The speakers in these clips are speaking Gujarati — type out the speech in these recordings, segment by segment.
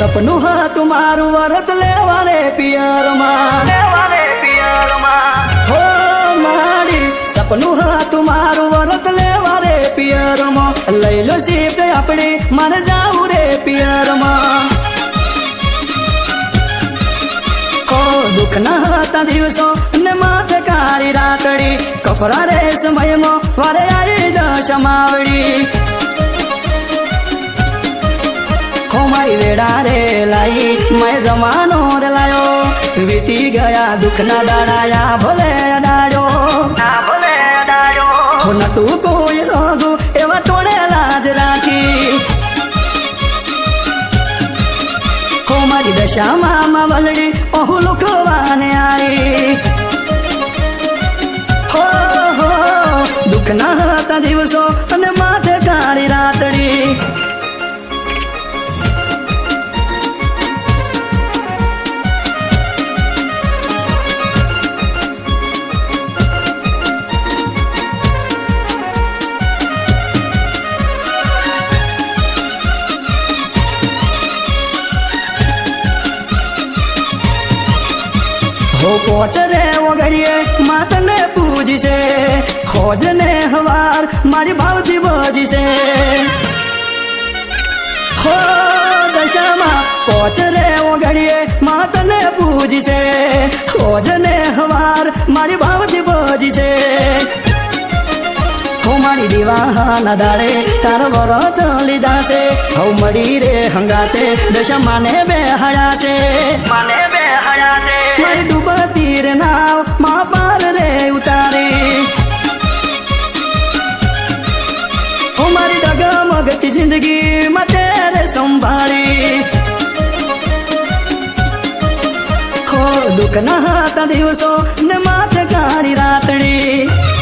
સપનું હતું મારું વરત લેવા રે પિયરમાં હો મારી સપનું હતું મારું વરત લેવા રે પિયરમાં લઈ લો શિફ્ટ આપણે મને જાવું રે પિયરમાં દુઃખના હતા દિવસો ને માથે કાળી રાતડી કપરા રે સમયમાં વારે આવી દશમાવડી મારી વેડા રે લાઈ મેં જમાનો રે લાયો વીતી ગયા દુઃખના દાડાયા ભલે અડાડ્યો નતું કોઈ હોગું એવા ટોળે લાજ રાખી મારી દશામાં વલડી ઓહુ લુકવાને આવી હો દુઃખના હતા દિવસો અને માથે કાળી રાતડી હો પોચ રે ઓગળીએ માતને પૂજી છે હોજ ને હવાર મારી ભાવથી બોજી છે હો દશામાં પોચ રે ઓગળીએ માતને પૂજી છે હોજ ને હવાર મારી ભાવથી બોજી છે હો મારી દીવાના દાડે તારો વરત લીધા છે હવ મળી રે હંગાતે દશામાને બેહાડ્યા છે મારી ડૂબતી રે નાવ મા પાર રે ઉતારી હો મારી ડગમગતી જિંદગી માટે રે સંભાળી હો દુઃખના હતા દિવસો ને માથે કાળી રાતડી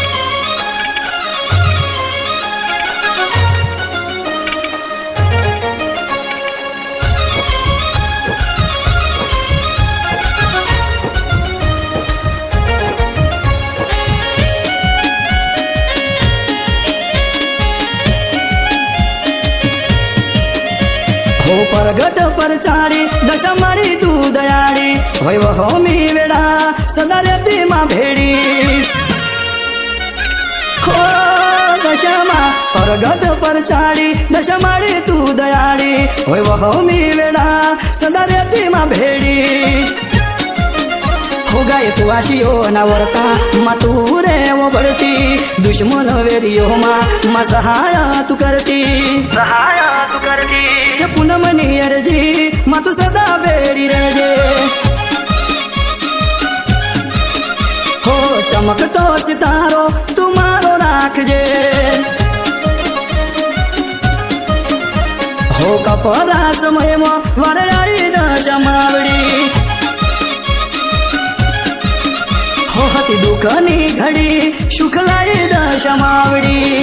પરગટ પર ચાડી દશા મારી તું દયાળી વૈવ હોમી વેડા સદા રેતી માં ભેડી હો દશામાં પરગટ પર ચાડી દશા મારી તું દયાળી વૈવ હોમી વેડા સદા રેતી માં ભેડી હો ગાય તું આશીઓ ના વર્તા માં તું રે વળતી દુશ્મન વેરીઓ માં સહાય તું કરતી પૂનમની અરજી માં તું સદા બેડી રહેજે હો ચમકતો સિતારો તું મારો રાખજે હો કપરા સમયમાં વારે આવી દશમાવડી હો હતી દુઃખની ઘડી સુખ લાવી દશમાવડી